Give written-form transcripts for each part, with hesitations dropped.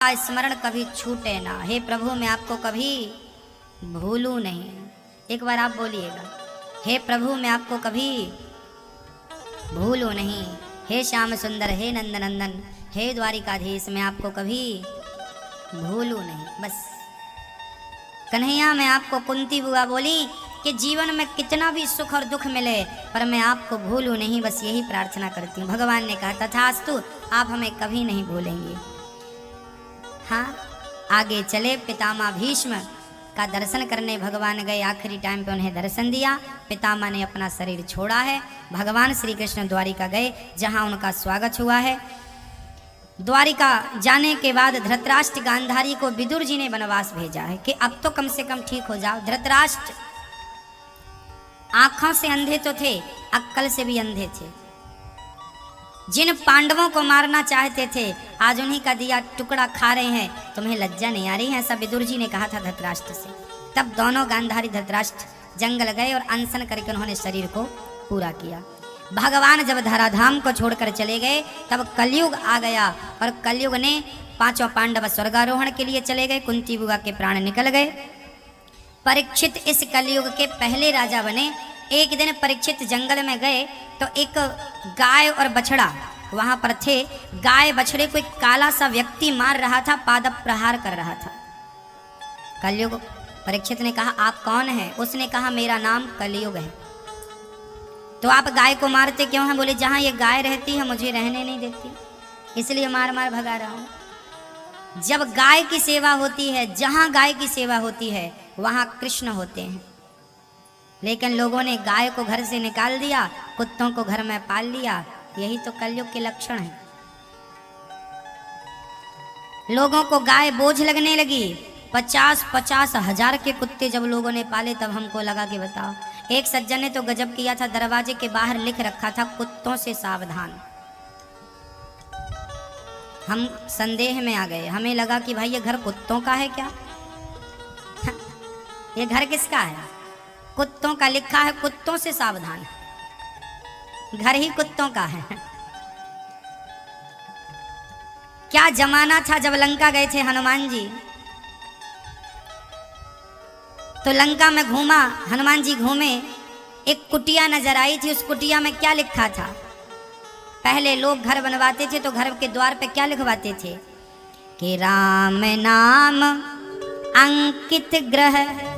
स्मरण कभी छूटे ना। हे प्रभु मैं आपको कभी भूलूं नहीं। एक बार आप बोलिएगा, हे प्रभु मैं आपको कभी भूलूं नहीं। हे श्याम सुंदर, हे नंद नंदन, हे द्वारिकाधीश, मैं आपको कभी भूलूं नहीं। बस कन्हैया मैं आपको, कुंती बुआ बोली कि जीवन में कितना भी सुख और दुख मिले पर मैं आपको भूलूं नहीं, बस यही प्रार्थना करती हूँ। भगवान ने कहा तथास्तु, आप हमें कभी नहीं भूलेंगे। हाँ, आगे चले पितामह भीष्म का दर्शन करने भगवान गए। आखिरी टाइम पे उन्हें दर्शन दिया। पितामह ने अपना शरीर छोड़ा है। भगवान श्री कृष्ण द्वारिका गए, जहाँ उनका स्वागत हुआ है। द्वारिका जाने के बाद धृतराष्ट्र गांधारी को विदुर जी ने वनवास भेजा है कि अब तो कम से कम ठीक हो जाओ। धृतराष्ट्र आंखों से अंधे तो थे, अक्कल से भी अंधे थे। जिन पांडवों को मारना चाहते थे आज उन्हीं का दिया टुकड़ा खा रहे हैं। तुम्हें लज्जा नहीं आ रही है? ऐसा विदुर जी ने कहा था धृतराष्ट्र से। तब दोनों गांधारी धृतराष्ट्र जंगल गए और अनशन करके उन्होंने शरीर को पूरा किया। भगवान जब धराधाम को छोड़कर चले गए तब कलयुग आ गया और कलयुग ने पांचों पांडव स्वर्गारोहण के लिए चले गए। कुंती बुआ के प्राण निकल गए। परीक्षित इस कलयुग के पहले राजा बने। एक दिन परीक्षित जंगल में गए तो एक गाय और बछड़ा वहां पर थे। गाय बछड़े को एक काला सा व्यक्ति मार रहा था, पाद प्रहार कर रहा था। कलयुग परीक्षित ने कहा आप कौन हैं? उसने कहा मेरा नाम कलयुग है। तो आप गाय को मारते क्यों हैं? बोले जहां ये गाय रहती है मुझे रहने नहीं देती, इसलिए मार मार भगा रहा हूं। जब गाय की सेवा होती है, जहां गाय की सेवा होती है वहां कृष्ण होते हैं। लेकिन लोगों ने गाय को घर से निकाल दिया, कुत्तों को घर में पाल लिया। यही तो कलयुग के लक्षण है। लोगों को गाय बोझ लगने लगी। 50-50 हजार के कुत्ते जब लोगों ने पाले तब हमको लगा कि बताओ। एक सज्जन ने तो गजब किया था, दरवाजे के बाहर लिख रखा था कुत्तों से सावधान। हम संदेह में आ गए। हमें लगा कि भाई ये घर कुत्तों का है क्या? ये घर किसका है? कुत्तों का लिखा है, कुत्तों से सावधान। घर ही कुत्तों का है। क्या जमाना था जब लंका गए थे हनुमान जी। तो लंका में घूमा, हनुमान जी घूमे, एक कुटिया नजर आई थी। उस कुटिया में क्या लिखा था? पहले लोग घर बनवाते थे तो घर के द्वार पे क्या लिखवाते थे कि राम नाम अंकित ग्रह,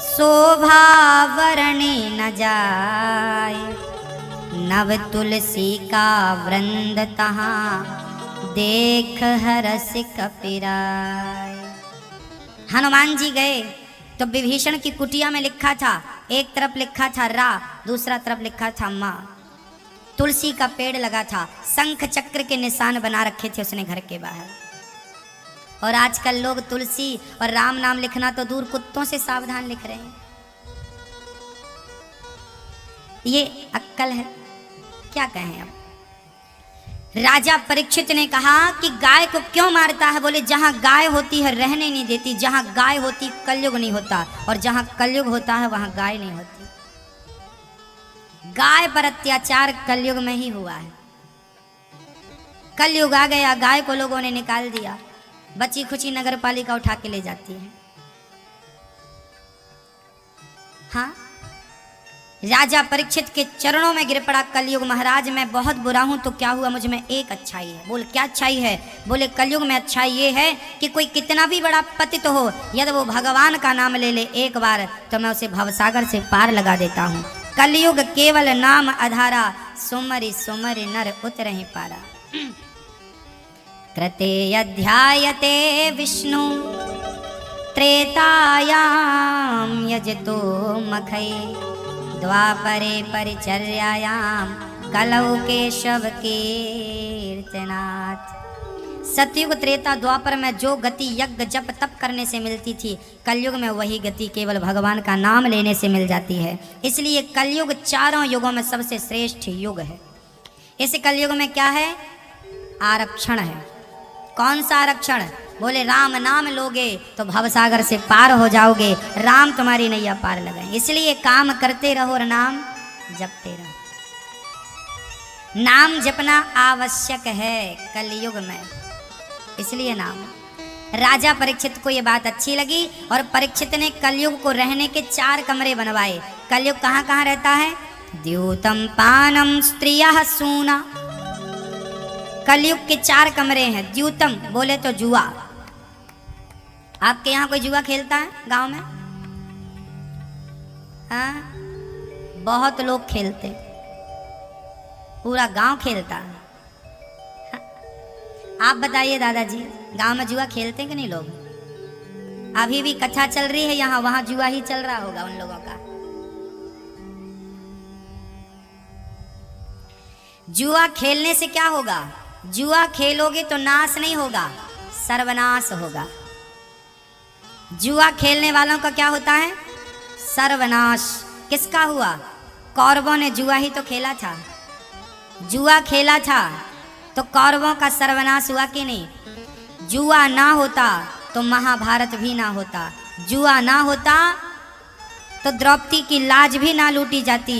शोभा वर्णी न जाय, नव तुलसी का वृंद तहाँ, देख हरस कपिराय। हनुमान जी गए तो विभीषण की कुटिया में लिखा था, एक तरफ लिखा था रा, दूसरा तरफ लिखा था माँ। तुलसी का पेड़ लगा था, शंख चक्र के निशान बना रखे थे उसने घर के बाहर। और आजकल लोग तुलसी और राम नाम लिखना तो दूर, कुत्तों से सावधान लिख रहे हैं। ये अक्कल है? क्या कहें अब। राजा परीक्षित ने कहा कि गाय को क्यों मारता है? बोले जहां गाय होती है रहने नहीं देती, जहां गाय होती कलयुग नहीं होता, और जहां कलयुग होता है वहां गाय नहीं होती। गाय पर अत्याचार कलयुग में ही हुआ है। कलयुग आ गया, गाय को लोगों ने निकाल दिया। बची खुची नगर पालिका उठा के ले जाती है। हाँ, राजा परीक्षित के चरणों में गिर पड़ा कलयुग। महाराज मैं बहुत बुरा हूं तो क्या हुआ, मुझ में एक अच्छाई है। बोल क्या अच्छाई है? बोले कलयुग में अच्छाई ये है कि कोई कितना भी बड़ा पतित हो, यदि वो भगवान का नाम ले ले एक बार तो मैं उसे भवसागर से पार लगा देता हूं। कलयुग केवल नाम आधारा, सुमरि सुमरि नर उतरहि पारा। कृते अध्यायते विष्णु, त्रेतायाम यजतो मखये, द्वापरे परिचर्यायाम, कलौ केशव कीर्तनाथ। सतयुग त्रेता द्वापर में जो गति यज्ञ जप तप करने से मिलती थी, कलयुग में वही गति केवल भगवान का नाम लेने से मिल जाती है। इसलिए कलयुग चारों युगों में सबसे श्रेष्ठ युग है। इस कलयुग में क्या है? आरक्षण है। कौन सा आरक्षण? बोले राम नाम लोगे तो भवसागर से पार हो जाओगे, राम तुम्हारी नैया पार लगाए। इसलिए काम करते रहो और नाम जपते रहो। नाम जपना आवश्यक है कलयुग में। इसलिए नाम। राजा परीक्षित को ये बात अच्छी लगी और परीक्षित ने कलयुग को रहने के 4 कमरे बनवाए। कलयुग कहाँ कहाँ रहता है? द्यूतम पानम स्त्रियः सूना। कलयुग के 4 कमरे हैं। द्यूतम बोले तो जुआ। आपके यहाँ कोई जुआ खेलता है गांव में? हाँ, बहुत लोग खेलते, पूरा गांव खेलता है। हाँ? आप बताइए दादाजी, गांव में जुआ खेलते कि नहीं लोग? अभी भी कथा चल रही है यहाँ, वहां जुआ ही चल रहा होगा उन लोगों का। जुआ खेलने से क्या होगा? जुआ खेलोगे तो नाश नहीं होगा, सर्वनाश होगा। जुआ खेलने वालों का क्या होता है? सर्वनाश। किसका हुआ? कौरवों ने जुआ ही तो खेला था। जुआ खेला था तो कौरवों का सर्वनाश हुआ कि नहीं? जुआ ना होता तो महाभारत भी ना होता। जुआ ना होता तो द्रौपदी की लाज भी ना लूटी जाती।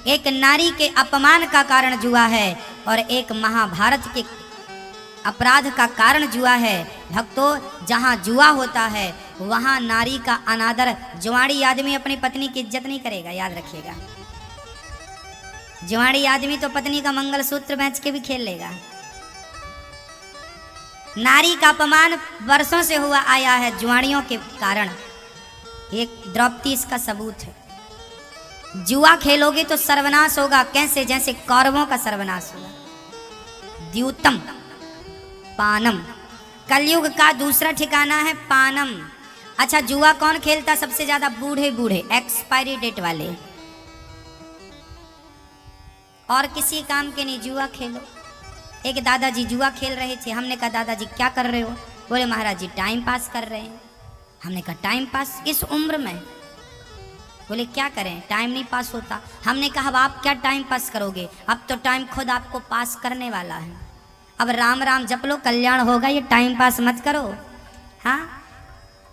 एक नारी के अपमान का कारण जुआ है और एक महाभारत के अपराध का कारण जुआ है। भक्तों, जहाँ जुआ होता है वहाँ नारी का अनादर। जुआड़ी आदमी अपनी पत्नी की इज्जत नहीं करेगा, याद रखिएगा। जुआड़ी आदमी तो पत्नी का मंगलसूत्र बेच के भी खेल लेगा। नारी का अपमान वर्षों से हुआ आया है जुआड़ियों के कारण। एक द्रौपदी इसका सबूत है। जुआ खेलोगे तो सर्वनाश होगा। कैसे? जैसे कौरवों का सर्वनाश होगा। द्यूतम पानम, कलयुग का दूसरा ठिकाना है पानम। अच्छा, जुआ कौन खेलता सबसे ज्यादा? बूढ़े बूढ़े, एक्सपायरी डेट वाले। और किसी काम के नहीं, जुआ खेलो। एक दादाजी जुआ खेल रहे थे। हमने कहा दादाजी क्या कर रहे हो? बोले महाराज जी टाइम पास कर रहे हैं। हमने कहा टाइम पास इस उम्र में? बोले क्या करें, टाइम नहीं पास होता। हमने कहा अब आप क्या टाइम पास करोगे? अब तो टाइम खुद आपको पास करने वाला है। अब राम राम जप लो, कल्याण होगा। ये टाइम पास मत करो। हाँ,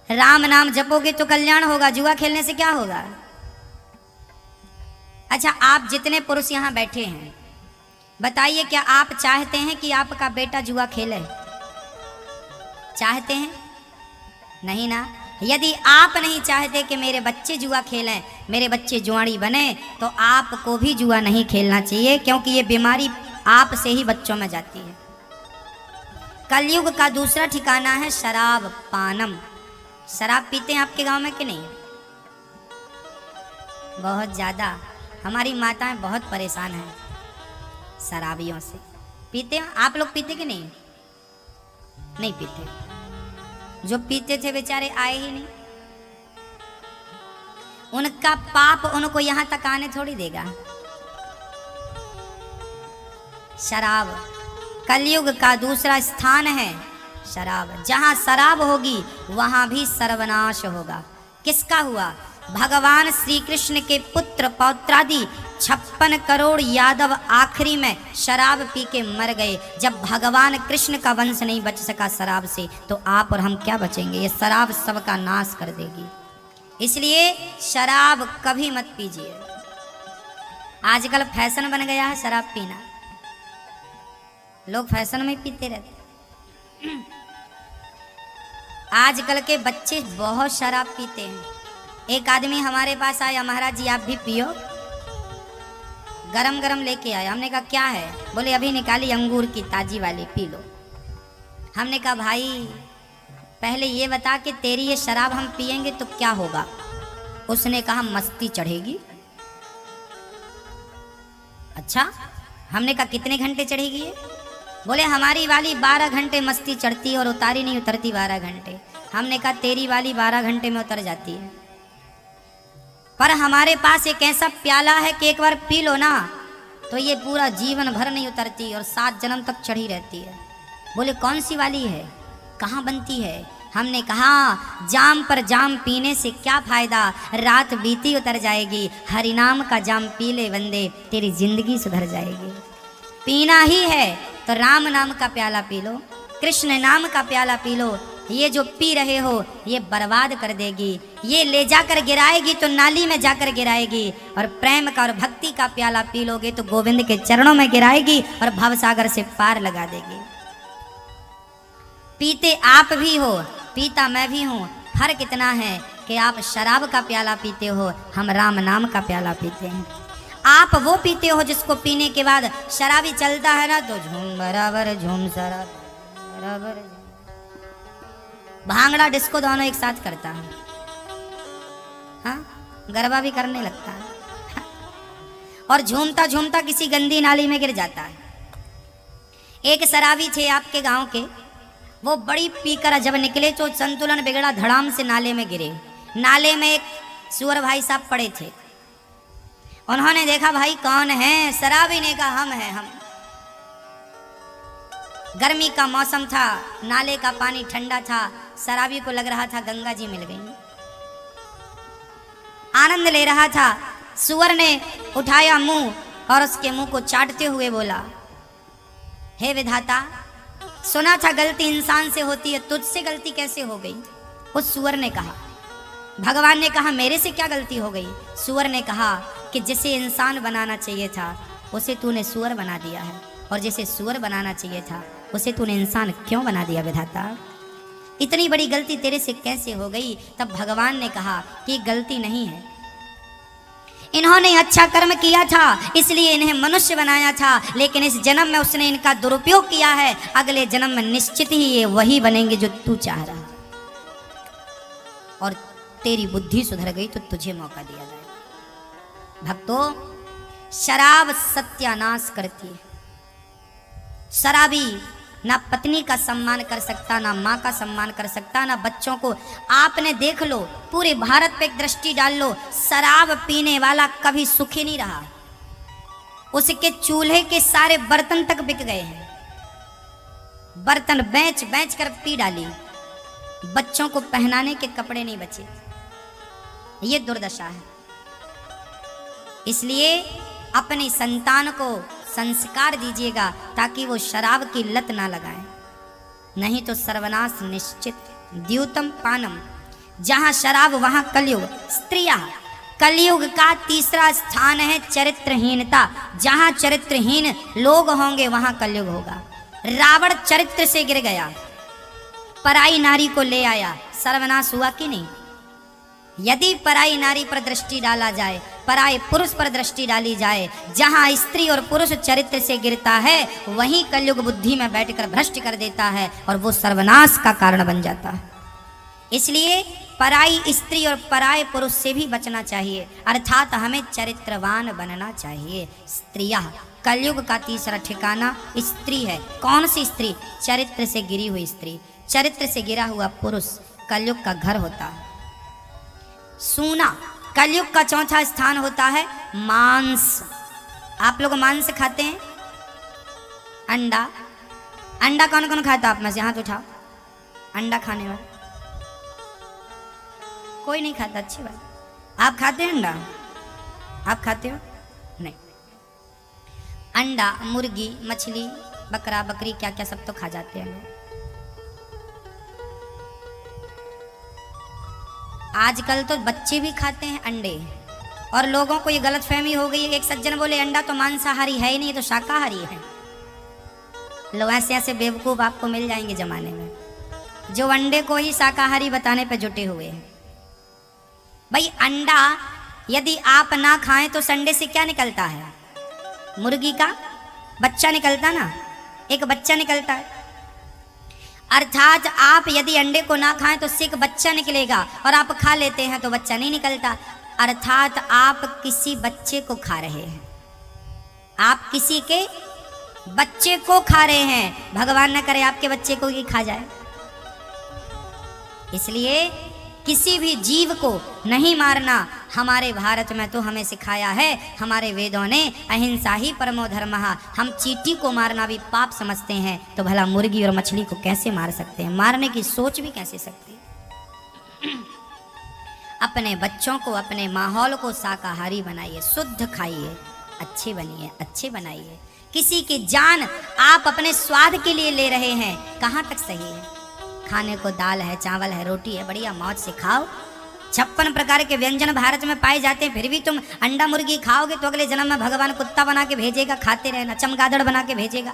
राम नाम जपोगे तो कल्याण होगा। जुआ खेलने से क्या होगा? अच्छा, आप जितने पुरुष यहाँ बैठे हैं बताइए, क्या आप चाहते हैं कि आपका बेटा जुआ खेले? चाहते हैं? नहीं ना। यदि आप नहीं चाहते कि मेरे बच्चे जुआ खेलें, मेरे बच्चे जुआड़ी बने, तो आपको भी जुआ नहीं खेलना चाहिए, क्योंकि ये बीमारी आप से ही बच्चों में जाती है। कलयुग का दूसरा ठिकाना है शराब पानम। शराब पीते हैं आपके गांव में कि नहीं? बहुत ज़्यादा। हमारी माताएं बहुत परेशान हैं शराबियों से। पीते हैं आप लोग? पीते कि नहीं? नहीं पीते। जो पीते थे बेचारे आए ही नहीं। उनका पाप उनको यहां तक आने थोड़ी देगा। शराब कलयुग का दूसरा स्थान है शराब। जहां शराब होगी वहां भी सर्वनाश होगा। किसका हुआ? भगवान श्री कृष्ण के पुत्र पौत्रादि 56 करोड़ यादव आखिरी में शराब पी के मर गए। जब भगवान कृष्ण का वंश नहीं बच सका शराब से, तो आप और हम क्या बचेंगे? ये शराब सबका नाश कर देगी। इसलिए शराब कभी मत पीजिए। आजकल फैशन बन गया है शराब पीना। लोग फैशन में पीते रहते। आजकल के बच्चे बहुत शराब पीते हैं। एक आदमी हमारे पास आया, महाराज जी आप भी पियो। गरम गरम लेके आया। हमने कहा क्या है? बोले अभी निकाली अंगूर की ताजी वाली, पी लो। हमने कहा भाई पहले ये बता कि तेरी ये शराब हम पियेंगे तो क्या होगा? उसने कहा मस्ती चढ़ेगी। अच्छा, हमने कहा कितने घंटे चढ़ेगी ये? बोले हमारी वाली 12 घंटे मस्ती चढ़ती और उतारी नहीं उतरती 12 घंटे। हमने कहा तेरी वाली 12 घंटे में उतर जाती है, पर हमारे पास एक ऐसा प्याला है कि एक बार पी लो ना तो ये पूरा जीवन भर नहीं उतरती और 7 जन्म तक चढ़ी रहती है। बोले कौन सी वाली है, कहाँ बनती है? हमने कहा जाम पर जाम पीने से क्या फायदा, रात बीती उतर जाएगी। हरिनाम का जाम पी ले बंदे, तेरी जिंदगी सुधर जाएगी। पीना ही है तो राम नाम का प्याला पी लो, कृष्ण नाम का प्याला पी लो। ये जो पी रहे हो ये बर्बाद कर देगी, ये ले जाकर गिराएगी तो नाली में जाकर गिराएगी। और प्रेम का और भक्ति का प्याला पी लोगे तो गोविंद के चरणों में गिराएगी और भवसागर से पार लगा देगी। पीते आप भी हो, पीता मैं भी हूँ। फर्क इतना है कि आप शराब का प्याला पीते हो, हम राम नाम का प्याला पीते हैं। आप वो पीते हो जिसको पीने के बाद शराबी चलता है ना तो झूम बराबर झूम शराब बराबर, भांगड़ा डिस्को दोनों एक साथ करता है, हाँ, गरबा भी करने लगता है और झूमता झूमता किसी गंदी नाली में गिर जाता है। एक शराबी थे आपके गांव के, वो बड़ी पीकर जब निकले तो संतुलन बिगड़ा, धड़ाम से नाले में गिरे। नाले में एक सुअर भाई साहब पड़े थे। उन्होंने देखा भाई कौन है, शराबी ने कहा हम हैं हम। गर्मी का मौसम था, नाले का पानी ठंडा था, शराबी को लग रहा था गंगा जी मिल गई, आनंद ले रहा था। सुअर ने उठाया मुंह और उसके मुंह को चाटते हुए बोला, हे विधाता, सुना था गलती इंसान से होती है, तुझसे गलती कैसे हो गई? उस सुअर ने कहा, भगवान ने कहा मेरे से क्या गलती हो गई? सुअर ने कहा कि जिसे इंसान बनाना चाहिए था उसे तूने सुअर बना दिया है, और जिसे सुअर बनाना चाहिए था उसे तूने इंसान क्यों बना दिया विधाता? इतनी बड़ी गलती तेरे से कैसे हो गई? तब भगवान ने कहा कि गलती नहीं है, इन्होंने अच्छा कर्म किया था इसलिए इन्हें मनुष्य बनाया था, लेकिन इस जन्म में उसने इनका दुरुपयोग किया है। अगले जन्म में निश्चित ही ये वही बनेंगे जो तू चाह रहा, और तेरी बुद्धि सुधर गई तो तुझे मौका दिया जाए। भक्तों, शराब सत्यानाश करती है। शराबी ना पत्नी का सम्मान कर सकता, ना माँ का सम्मान कर सकता, ना बच्चों को। आपने देख लो, पूरे भारत पे एक दृष्टि डाल लो, शराब पीने वाला कभी सुखी नहीं रहा। उसके चूल्हे के सारे बर्तन तक बिक गए हैं, बर्तन बेच बेच कर पी डाली, बच्चों को पहनाने के कपड़े नहीं बचे। ये दुर्दशा है। इसलिए अपनी संतान को संस्कार दीजिएगा ताकि वो शराब की लत ना लगाए, नहीं तो सर्वनाश निश्चित। द्यूतम पानम, जहां शराब वहां कलयुग। स्त्रियां, कलयुग का तीसरा स्थान है चरित्रहीनता। जहां चरित्रहीन लोग होंगे वहां कलयुग होगा। रावण चरित्र से गिर गया, पराई नारी को ले आया, सर्वनाश हुआ कि नहीं? यदि पराई नारी पर दृष्टि डाला जाए, पराये पुरुष पर दृष्टि डाली जाए, जहां स्त्री और पुरुष चरित्र से गिरता है वहीं कलयुग बुद्धि में बैठकर भ्रष्ट कर देता है और वो सर्वनाश का कारण बन जाता है। इसलिए पराई स्त्री और पराये पुरुष से भी बचना चाहिए, अर्थात हमें चरित्रवान बनना चाहिए। स्त्रियां, कलयुग का तीसरा ठिकाना स्त्री है। कौन सी स्त्री? चरित्र से गिरी हुई स्त्री। चरित्र से गिरा हुआ पुरुष कलयुग का घर होता है। सूना, कलयुग का चौथा स्थान होता है मांस। आप लोग मांस खाते हैं? अंडा, अंडा कौन कौन खाता आप में से? हाथ उठाओ। अंडा खाने वाला कोई नहीं खाता, अच्छी बात। आप खाते हैं अंडा? आप खाते हो? नहीं। अंडा, मुर्गी, मछली, बकरा, बकरी, क्या क्या सब तो खा जाते हैं लोग। आजकल तो बच्चे भी खाते हैं अंडे, और लोगों को ये गलतफहमी हो गई है। एक सज्जन बोले अंडा तो मांसाहारी है ही नहीं, तो शाकाहारी है। लोग ऐसे ऐसे बेवकूफ आपको मिल जाएंगे जमाने में, जो अंडे को ही शाकाहारी बताने पे जुटे हुए हैं। भाई अंडा यदि आप ना खाएं तो संडे से क्या निकलता है? मुर्गी का बच्चा निकलता ना, एक बच्चा निकलता है। अर्थात आप यदि अंडे को ना खाएं तो सिर्फ बच्चा निकलेगा, और आप खा लेते हैं तो बच्चा नहीं निकलता। अर्थात आप किसी बच्चे को खा रहे हैं, आप किसी के बच्चे को खा रहे हैं। भगवान न करे आपके बच्चे को ही खा जाए। इसलिए किसी भी जीव को नहीं मारना हमारे भारत में तो हमें सिखाया है हमारे वेदों ने, अहिंसा ही परमो धर्मः। हम चींटी को मारना भी पाप समझते हैं, तो भला मुर्गी और मछली को कैसे मार सकते हैं? मारने की सोच भी कैसे सकते हैं? अपने बच्चों को, अपने माहौल को शाकाहारी बनाइए, शुद्ध खाइए, अच्छे बनिए, अच्छे बनाइए। किसी की जान आप अपने स्वाद के लिए ले रहे हैं, कहाँ तक सही है? खाने को दाल है, चावल है, रोटी है, बढ़िया मौज से खाओ। 56 प्रकार के व्यंजन भारत में पाए जाते हैं, फिर भी तुम अंडा मुर्गी खाओगे तो अगले जन्म में भगवान कुत्ता बना के भेजेगा, खाते रहना, चमगादड़ बना के भेजेगा।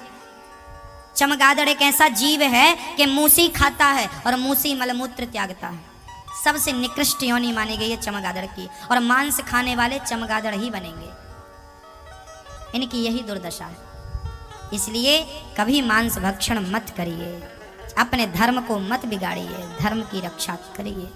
चमगादड़ एक ऐसा जीव है कि मूसी खाता है और मूसी मलमूत्र त्यागता है। सबसे निकृष्ट योनि मानी गई है चमगादड़ की, और मांस खाने वाले चमगादड़ ही बनेंगे। इनकी यही दुर्दशा है। इसलिए कभी मांस भक्षण मत करिए, अपने धर्म को मत बिगाड़िए, धर्म की रक्षा करिए।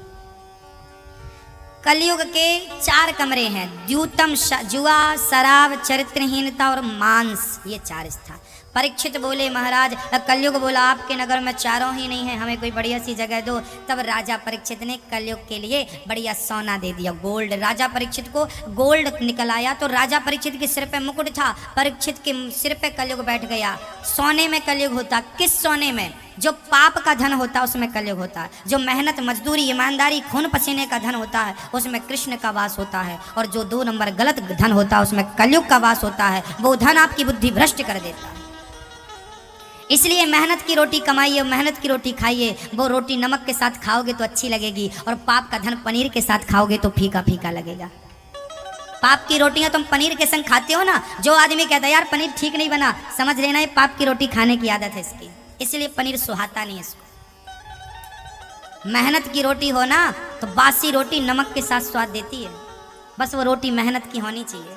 कलयुग के 4 कमरे हैं, द्यूतम, जुआ, शराब, चरित्रहीनता और मांस, ये 4 स्थान। परीक्षित बोले महाराज, कलयुग बोला आपके नगर में चारों ही नहीं है, हमें कोई बढ़िया सी जगह दो। तब राजा परीक्षित ने कलयुग के लिए बढ़िया सोना दे दिया, गोल्ड। राजा परीक्षित को गोल्ड निकल आया, तो राजा परीक्षित के सिर पे मुकुट था, परीक्षित के सिर पे कलयुग बैठ गया। सोने में कलयुग होता, किस सोने में? जो पाप का धन होता है उसमें कलयुग होता है, जो मेहनत, मजदूरी, ईमानदारी, खून पसीने का धन होता है उसमें कृष्ण का वास होता है, और जो 2 नंबर गलत धन होता है उसमें कलयुग का वास होता है। वो धन आपकी बुद्धि भ्रष्ट कर देता है। इसलिए मेहनत की रोटी कमाइए, मेहनत की रोटी खाइए। वो रोटी नमक के साथ खाओगे तो अच्छी लगेगी, और पाप का धन पनीर के साथ खाओगे तो फीका फीका लगेगा। पाप की रोटियां तुम पनीर के संग खाते हो ना, जो आदमी कहता है यार पनीर ठीक नहीं बना, समझ लेना ये पाप की रोटी खाने की आदत है इसकी, इसलिए पनीर सुहाता नहीं है इसको। मेहनत की रोटी हो ना तो बासी रोटी नमक के साथ स्वाद देती है, बस वो रोटी मेहनत की होनी चाहिए।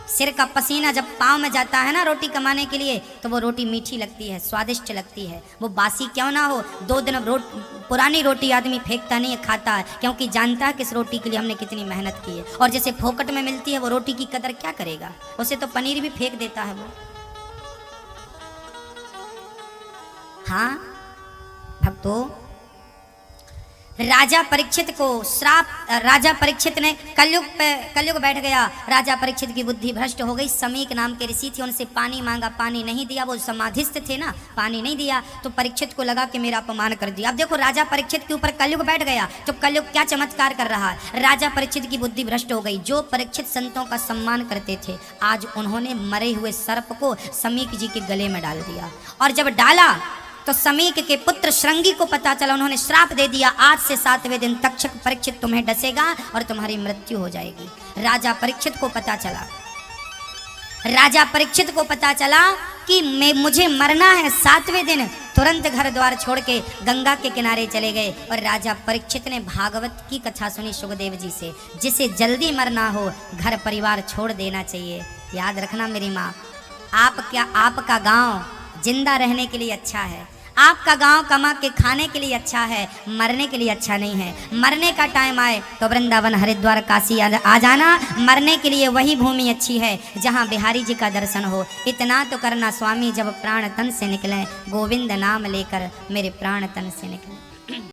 सिर का पसीना जब पाँव में जाता है ना रोटी कमाने के लिए, तो वो रोटी मीठी लगती है, स्वादिष्ट लगती है। वो बासी क्यों ना हो, 2 दिन पुरानी रोटी आदमी फेंकता नहीं है, खाता है, क्योंकि जानता है कि इस रोटी के लिए हमने कितनी मेहनत की है। और जैसे फोकट में मिलती है वो रोटी की कदर क्या करेगा, उसे तो पनीर भी फेंक देता है वो। हाँ भक्तों, राजा परीक्षित को श्राप, राजा परीक्षित ने कलयुग बैठ गया, राजा परीक्षित की बुद्धि भ्रष्ट हो गई। समीक नाम के ऋषि थे, उनसे पानी मांगा, पानी नहीं दिया, वो समाधिस्थ थे ना, पानी नहीं दिया, तो परीक्षित को लगा कि मेरा अपमान कर दिया। अब देखो राजा परीक्षित के ऊपर कलयुग बैठ गया, तो कलयुग क्या चमत्कार कर रहा है। राजा परीक्षित की बुद्धि भ्रष्ट हो गई। जो परीक्षित संतों का सम्मान करते थे, आज उन्होंने मरे हुए सर्प को समीक जी के गले में डाल दिया, और जब डाला तो समीक के पुत्र श्रृंगी को पता चला, उन्होंने श्राप दे दिया, आज से 7वें दिन तक्षक परीक्षित तुम्हें डसेगा और तुम्हारी मृत्यु हो जाएगी। राजा परीक्षित को पता चला, राजा परीक्षित को पता चला कि मुझे मरना है 7वें दिन। तुरंत घर द्वार छोड़ के गंगा के किनारे चले गए, और राजा परीक्षित ने भागवत की कथा सुनी सुखदेव जी से, जिसे जल्दी मरना हो घर परिवार छोड़ देना चाहिए। याद रखना मेरी माँ, आपका गांव जिंदा रहने के लिए अच्छा है, आपका गांव कमा के खाने के लिए अच्छा है, मरने के लिए अच्छा नहीं है। मरने का टाइम आए तो वृंदावन, हरिद्वार, काशी आ जाना। मरने के लिए वही भूमि अच्छी है जहां बिहारी जी का दर्शन हो। इतना तो करना स्वामी, जब प्राण तन से निकले, गोविंद नाम लेकर मेरे प्राण तन से निकले।